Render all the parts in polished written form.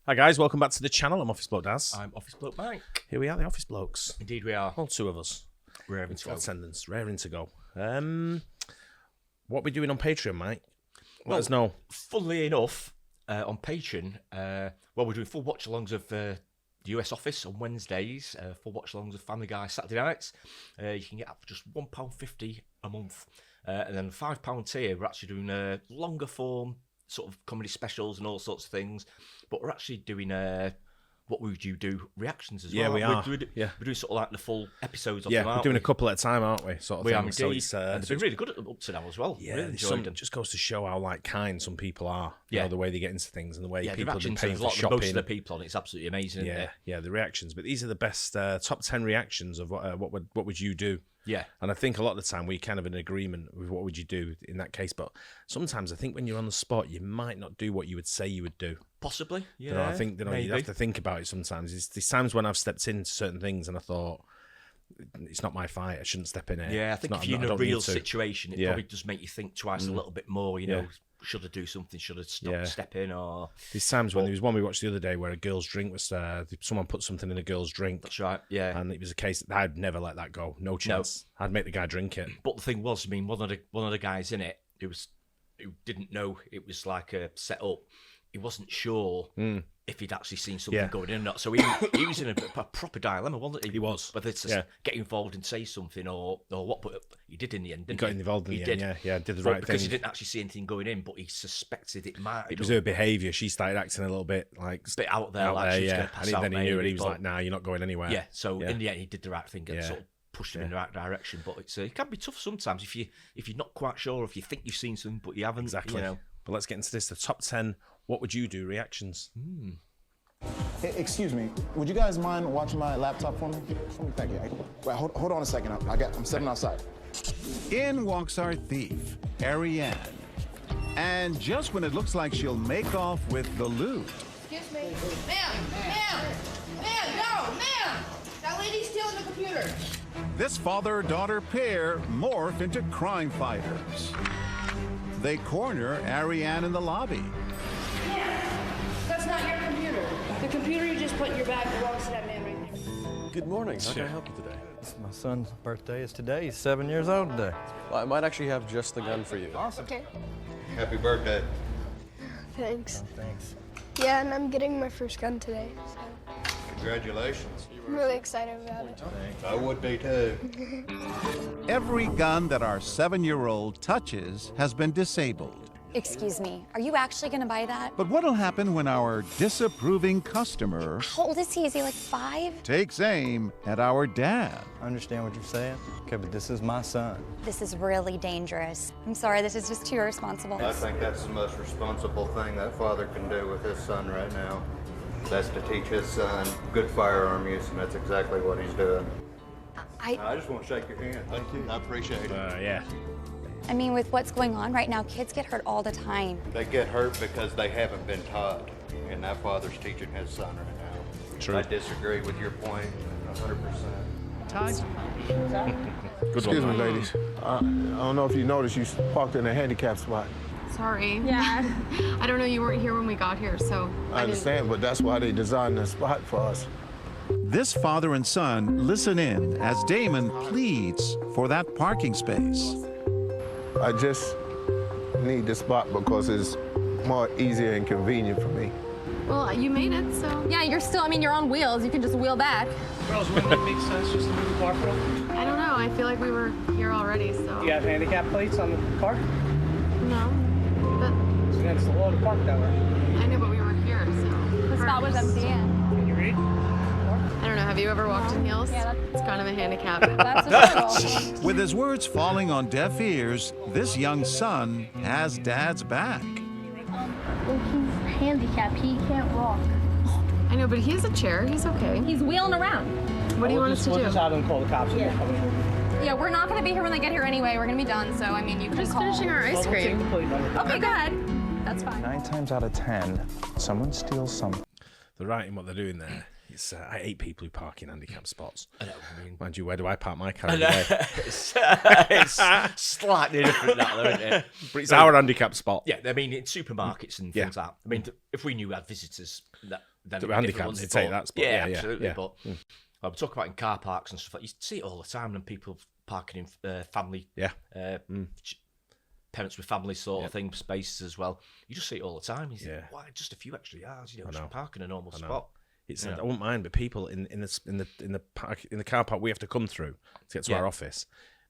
Hi guys, welcome back to the channel. I'm Office Bloke Daz. I'm Office Bloke Mike. Here we are, the Office Blokes. Indeed we are. All two of us. Raring to go. Attendance, raring to go. What are we doing on Patreon, Mike? Let us know. Funnily enough, on Patreon, we're doing full watch-alongs of the US Office on Wednesdays, full watch-alongs of Family Guy Saturday nights. You can get up for just £1.50 a month. And then £5 tier, we're actually doing longer form sort of comedy specials and all sorts of things. But we're actually doing what would you do reactions as well. Yeah, we are. We're doing sort of like the full episodes of them, aren't we're doing we? a couple at a time, aren't we? Sort of we thing. are indeed. So and it's been really good up to now as well. Yeah, really enjoyed them. Just goes to show how kind some people are. You know, the way they get into things and the way people have been the paying for most shopping. of the people on it's absolutely amazing. Isn't it? Yeah, the reactions. But these are the best top 10 reactions of what would you do? Yeah. And I think a lot of the time we kind of in agreement with what would you do in that case. But sometimes I think when you're on the spot, you might not do what you would say you would do. Possibly, yeah. You know, I think you have to think about it sometimes. There's times when I've stepped into certain things and I thought, it's not my fight, I shouldn't step in it. Yeah, I think if you're in a real situation, it probably does make you think twice a little bit more, you know. Should I do something? Should I step in? Or there's times when there was one we watched the other day where a girl's drink was someone put something in a girl's drink. That's right. Yeah, and it was a case that I'd never let that go. No chance. No. I'd make the guy drink it. But the thing was, I mean, one of the guys in it who didn't know it was like a set up. He wasn't sure if he'd actually seen something going in or not. So he was in a proper dilemma, wasn't he? He was. Whether to get involved and say something or what, but he did in the end, didn't he? Got involved in the end, yeah, did the right thing. Because he didn't actually see anything going in, but he suspected it might. It was her behaviour. She started acting a little bit like... A bit out there, like she was going to pass out. And then he knew it. He was like, nah, you're not going anywhere. Yeah, so in the end, he did the right thing and sort of pushed him in the right direction. But it can be tough sometimes if you're not quite sure, if you think you've seen something, but you haven't. Exactly. You know. But let's get into this. The top 10 what would you do reactions. Hey, excuse me, would you guys mind watching my laptop for me? Thank you. Wait, hold on a second. I'm stepping outside. In walks our thief, Ariane. And just when it looks like she'll make off with the loot. Excuse me. Ma'am, no, ma'am. That lady's stealing the computer. This father-daughter pair morph into crime fighters. They corner Ariane in the lobby. That's not your computer. The computer you just put in your bag belongs to that man right there. Good morning. How can I help you today? My son's birthday is today. He's 7 years old today. Well, I might actually have just the gun for you. Awesome. Okay. Happy birthday. Thanks. Oh, thanks. Yeah, and I'm getting my first gun today. So Congratulations. I'm really excited about it. I would be too. Every gun that our 7-year-old touches has been disabled. Excuse me, are you actually gonna buy that? But what'll happen when our disapproving customer How old is he? Is he like 5? takes aim at our dad? I understand what you're saying. Okay, but this is my son. This is really dangerous. I'm sorry, this is just too irresponsible. I think that's the most responsible thing that father can do with his son right now. That's to teach his son good firearm use, and that's exactly what he's doing. I just want to shake your hand. Thank you. I appreciate it. Yeah. I mean, with what's going on right now, kids get hurt all the time. They get hurt because they haven't been taught, and that father's teaching his son right now. True. I disagree with your point 100%. Excuse me, ladies. I don't know if you noticed, you parked in a handicap spot. Sorry. Yeah. I don't know, you weren't here when we got here, so I understand, but that's why they designed the spot for us. This father and son listen in as Damon pleads for that parking space. I just need the spot because it's more easier and convenient for me. well, you made it, so. Yeah, you're on wheels. You can just wheel back. Girls, wouldn't it make sense just to move the car for them? I don't know. I feel like we were here already, so. Do you have handicap plates on the car? No. But It's against the law to park that way. I know, but we were here, so. The spot was empty. Can you read? I don't know. Have you ever walked in heels? Yeah, it's kind of a handicap. That's a struggle. With his words falling on deaf ears, this young son has dad's back. Well, he's handicapped. He can't walk. I know, but he has a chair. He's okay. He's wheeling around. What do you want us to do? We'll just have them call the cops when they're coming in. Yeah, we're not going to be here when they get here anyway. We're going to be done, so, I mean, you can Just call. finishing our ice We'll take cream. the plate number. Okay, go ahead. That's fine. 9 times out of 10, someone steals something. They're right in what they're doing there. It's, I hate people who park in handicap spots. I know. I mean, Mind you, where do I park my car? it's slightly different that, though, isn't it? But it's our handicap spot. Yeah, I mean, in supermarkets and things like that. I mean, if we knew we had visitors, that then The if handicap, everyone's they take thought- that spot. Yeah, Yeah, absolutely. yeah. But I'm talking about in car parks and stuff like you see it all the time, and people parking in family, parents with families sort of thing, spaces as well. You just see it all the time. You think, why just a few extra yards? You know, just parking a normal spot. It's I wouldn't mind, but people in the car park we have to come through to get to our office.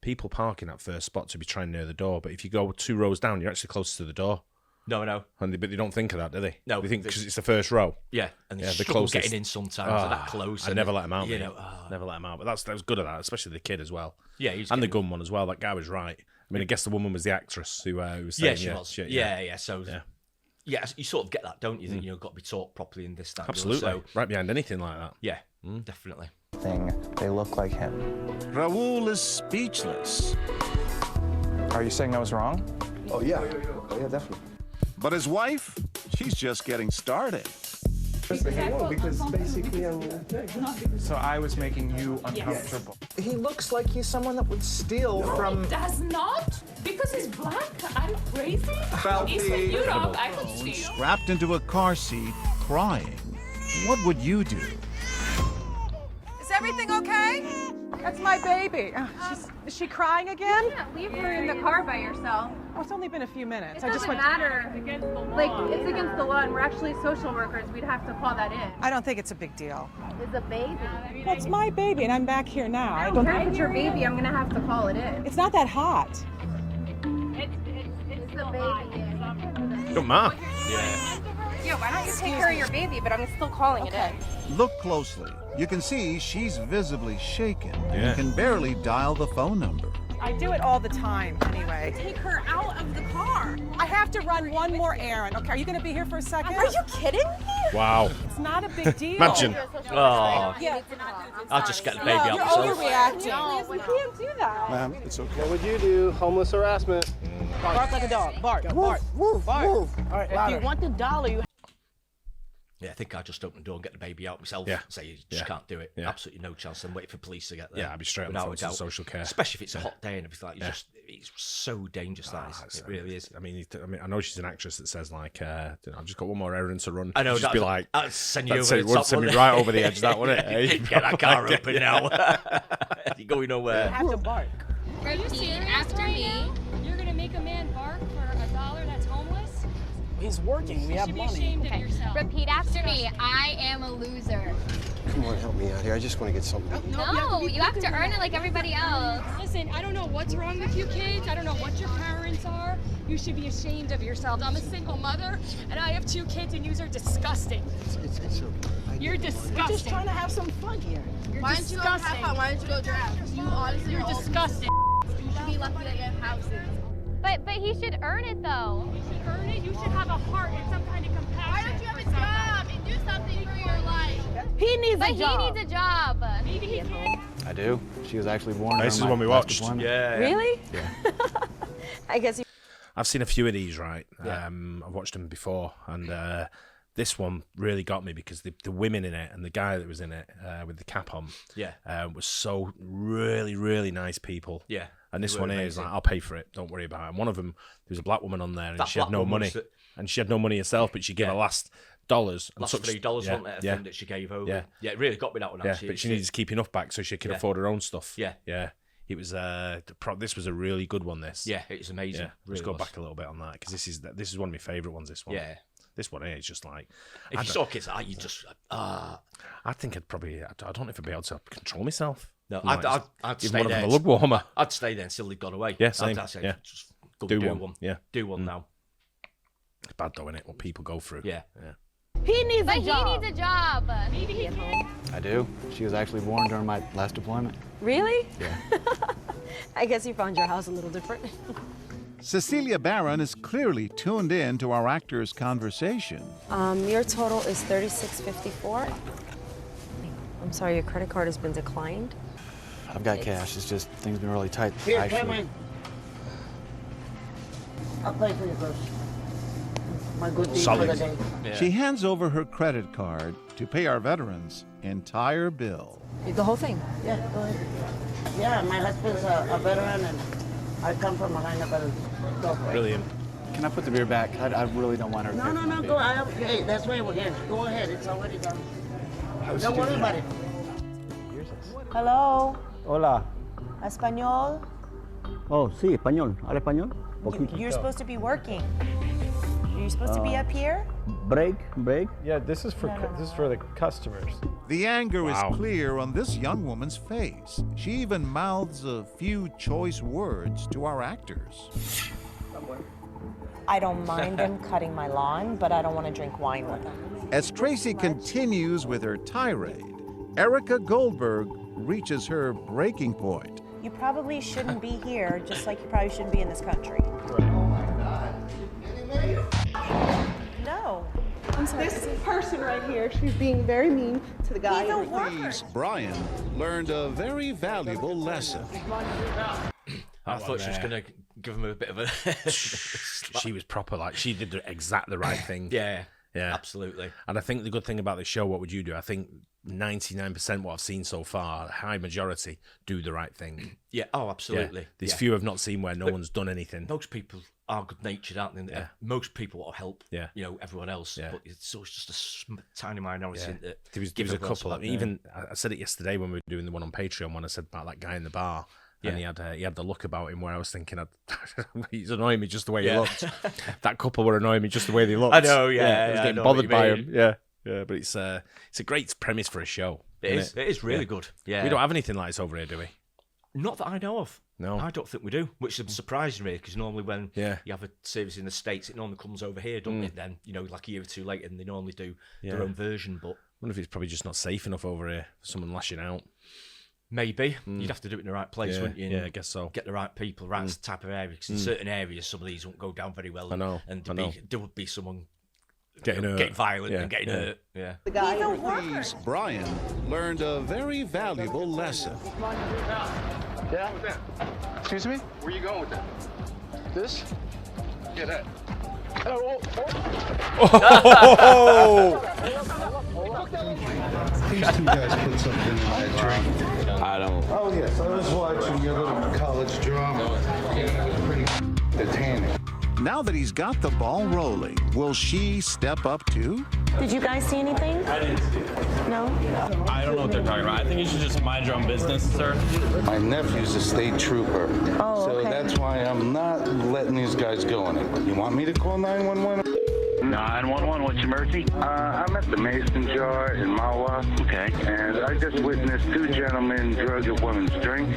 People parking that first spot to be trying near the door, but if you go 2 rows down, you're actually closer to the door. No, I know. But they don't think of that, do they? No, they think because it's the first row. Yeah, and they're closest. getting in sometimes. They're that close. I never let them out. You mate. know, never let them out. But that was good at that, especially the kid as well. Yeah, he's and the gun one as well. That guy was right. I mean, I guess the woman was the actress who was saying, she was. Yeah. So you sort of get that, don't you? That you know, got to be taught properly in this. That Absolutely, so, right behind anything like that. Yeah, definitely. They look like him. Raul is speechless. Are you saying I was wrong? Oh, yeah. Oh, yeah, definitely. But his wife, she's just getting started. Because basically So I was making you uncomfortable. he looks like he's someone that would steal from... Does not? Because he's black? I'm crazy? He's from Europe. I could steal. Strapped into a car seat, crying. What would you do? Is everything okay? That's my baby. Is she crying again? You can't leave her in the car by yourself. Oh, it's only been a few minutes. It doesn't matter. Like, it's against the law, and we're actually social workers. We'd have to call that in. I don't think it's a big deal. It's a baby. Well, it's my baby, and I'm back here now. I don't care if it's your baby. I'm gonna have to call it in. It's not that hot. It's the baby. Don't matter. Yeah, why don't you take care of your baby? But I'm still calling it in. Look closely. You can see she's visibly shaken and can barely dial the phone number. I do it all the time, anyway. Take her out of the car. I have to run one more errand. Okay, are you going to be here for a second? Are you kidding me? Wow. It's not a big deal. Imagine. Oh, Yeah. I'll just get the baby out You're myself. overreacting. No, we can't do that. Ma'am, it's okay. What would you do? Homeless harassment. Bark like a dog. Bark. Bark. Woof, Bark. woof. All right, If you want the dollar, you Yeah, I think I'd just open the door and get the baby out myself. Yeah. Say you just can't do it. Yeah. Absolutely no chance. And wait for police to get there. Yeah, I'd be straight on the without phone a to doubt. social care. Especially if it's a hot day and everything. Like, it's so dangerous. It really is. I mean, I know she's an actress that says like, I've just got one more errand to run. I know. She'd just be like, I'd send you over it the would top. send me right over the edge. That would it? Get that car open now. You're going nowhere. have to bark. Repeat after me. You're gonna make a man bark for $1 that's homeless? He's working. We have You should be money. ashamed of yourself. Repeat after me. I am a loser. Come on, help me out here. I just want to get something. No, you have to earn it like everybody else. Listen, I don't know what's wrong with you kids. I don't know what your parents are. You should be ashamed of yourselves. I'm a single mother, and I have 2 kids, and you are disgusting. It's okay. You're disgusting. We're just trying to have some fun here. You're Why don't you go have fun? Why don't you go drive? You honestly You're disgusting. You should be lucky that you have houses. But he should earn it though. You should earn it. You should have a heart and some kind of compassion. Why don't you have a job and do something for your life? He needs But a job. he needs a job. Maybe he can. I do. She was actually born This is during one my we last watched. deployment. Yeah. Really? Yeah. I guess he... I've seen a few of these, right? I've watched them before, and this one really got me because the women in it and the guy that was in it with the cap on, was so really, really nice people. Yeah. And this They were one is amazing. like, I'll pay for it. Don't worry about it. And one of them, there was a black woman on there, and That she had black no woman money, was the- and she had no money herself, but she gave her last dollars. And Last took- $3 wasn't it? I think that she gave over. Yeah. Yeah, it really got me that one Yeah, actually. but she needed to keep enough back so she could afford her own stuff. Yeah. Yeah. It was this was a really good one. This. Yeah, it's amazing. Yeah. Let's Really go was. back a little bit on that because this is one of my favourite ones. This one. Yeah. This one here is just like. If you saw kids, you just I think I'd probably. I don't know if I'd be able to control myself. no. You know, I'd give stay one of there. them a lug warmer. I'd stay there until they'd gone away. Yeah, same. I'd say, Yeah. just go Do do one. one. Yeah. Do one now. It's bad though, innit? What people go through. Yeah. Yeah. He needs But a job. he needs a job. Maybe he can. I do. She was actually born during my last deployment. Really? Yeah. I guess you found your house a little different. Cecilia Barron is clearly tuned in to our actor's conversation. Your total is $36.54. I'm sorry, your credit card has been declined. I've got cash. It's just things been really tight. Here, actually. come in. I'll pay for you first. My good deed for the day. She hands over her credit card to pay our veterans' entire bill. The whole thing? Yeah, go ahead. Yeah, my husband's a veteran, and I come from a line of veterans. Go for it. Brilliant. Can I put the beer back? I really don't want her. No, go ahead. Hey, that's why we're here. Go ahead, it's already done. Don't worry about it. Hello. Hola. Español. Oh, sí, español. ¿Habla español? You're supposed to be working. Are you supposed to be up here? Break. Yeah, this is for the customers. The anger is clear on this young woman's face. She even mouths a few choice words to our actors. I don't mind them cutting my lawn, but I don't want to drink wine with them. As Tracy continues with her tirade, Erica Goldberg reaches her breaking point. You probably shouldn't be here, just like you probably shouldn't be in this country. No. I'm sorry. This person right here, she's being very mean to the guy. He's a worker. Brian learned a very valuable lesson. I thought she was going to give him a bit of a... She was proper, like, she did exactly the right thing. Yeah, absolutely. And I think the good thing about this show, what would you do? I think 99% what I've seen so far, a high majority, do the right thing. Yeah, absolutely. Yeah. There's few I've not seen where no one's done anything. Most people are good-natured, aren't they? Most people will help, everyone else. Yeah. But it's always just a tiny minority that There was a couple. I said it yesterday when we were doing the one on Patreon when I said about that guy in the bar. And he had the look about him where I was thinking, he's annoying me just the way he looked. That couple were annoying me just the way they looked. I know, I was getting bothered by him. Yeah, but it's a great premise for a show. It is really good. Yeah, we don't have anything like this over here, do we? Not that I know of. No, I don't think we do, which is surprising me because normally when you have a service in the States, it normally comes over here, doesn't it? Then like a year or two later, and they normally do their own version. But I wonder if it's probably just not safe enough over here for someone lashing out. Maybe. You'd have to do it in the right place, wouldn't you? Yeah, I guess so. Get the right people, right type of area. Because in certain areas, some of these won't go down very well. I know. And there would be someone getting violent and getting hurt. Yeah. The guy Please, Brian learned a very valuable lesson. Yeah? Excuse me? Where are you going with that? This? Yeah, that. These two guys put something in my drink. I don't. Oh, yes. I was watching your little college drama. It was pretty entertaining. Now that he's got the ball rolling, will she step up too? Did you guys see anything? I didn't see it. No? I don't know what they're talking about. I think you should just mind your own business, sir. My nephew's a state trooper. Oh, so okay. that's why I'm not letting these guys go in it. You want me to call 911? 911, what's your emergency? I'm at the Mason Jar in Mawa. Okay. And I just witnessed two gentlemen drug a woman's drink.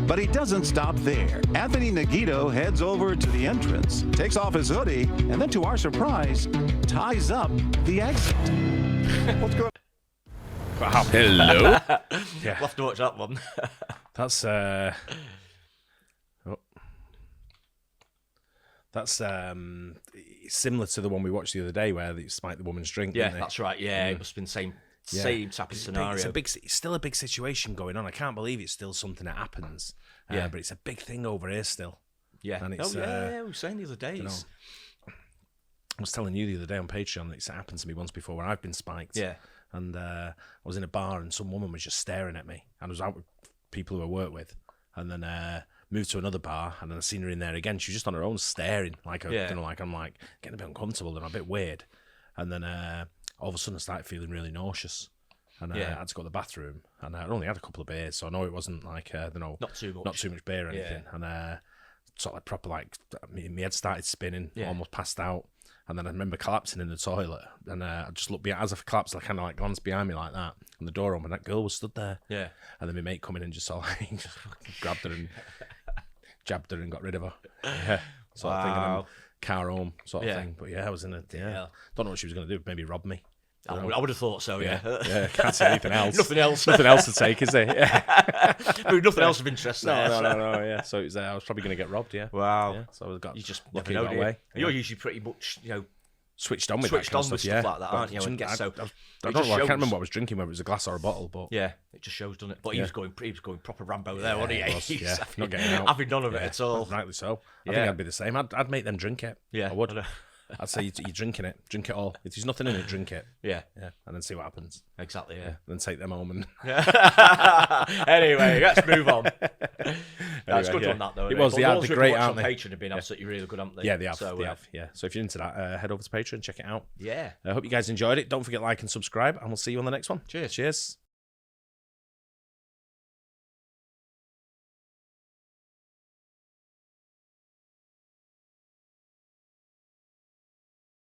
But he doesn't stop there. Anthony Nagito heads over to the entrance, takes off his hoodie, and then to our surprise, ties up the exit. What's going on? Wow. Hello? We'll have to watch that one. That's similar to the one we watched the other day where they spiked the woman's drink. Yeah, didn't they? that's right. Yeah, it must have been same type of scenario. It's still a big situation going on. I can't believe it's still something that happens. But it's a big thing over here still. Yeah. And it's, we were saying the other day. I was telling you the other day on Patreon that it's happened to me once before where I've been spiked. Yeah. And I was in a bar and some woman was just staring at me. And I was out with people who I work with. And then moved to another bar and then I seen her in there again. She was just on her own staring. I'm getting a bit uncomfortable and a bit weird. And then all of a sudden I started feeling really nauseous. And I had to go to the bathroom. And I only had a couple of beers, so I know it wasn't like, not too much beer or anything. And sort of like proper, like, my head started spinning, almost passed out. And then I remember collapsing in the toilet. And I just looked behind, as I collapsed, I kind of like glanced behind me like that. And the door opened, and that girl was stood there. Yeah. And then my mate come in and just sort of like, grabbed her and jabbed her and got rid of her. Yeah. Sort of thing. And then car home sort of thing. But I was in a, don't know what she was going to do, maybe rob me. I would have thought so, yeah. Can't say anything else. Nothing else. Nothing else to take, is there? Yeah. Nothing else of interest there. No, yeah. So it was, I was probably going to get robbed, yeah. Wow. Yeah. So I got you just lucky never know, got away. You're usually pretty much, switched on with that kind of stuff, like that, aren't you? I can't remember what I was drinking, whether it was a glass or a bottle, but yeah, it just shows, doesn't it? But he was going proper Rambo there, wasn't he? Yeah, not getting out. Having none of it at all. Rightly so. I think I'd be the same. I'd make them drink it. Yeah, I would. I'd say you're drinking it. Drink it all. If there's nothing in it, drink it. Yeah. And then see what happens. Exactly, yeah. And then take them home and... Anyway, let's move on. That's good one, that, though. It was. They had the great, aren't they? Patreon have been absolutely really good, haven't they? Yeah, they have. Yeah. So if you're into that, head over to Patreon, check it out. Yeah. I hope you guys enjoyed it. Don't forget to like and subscribe, and we'll see you on the next one. Cheers. Cheers.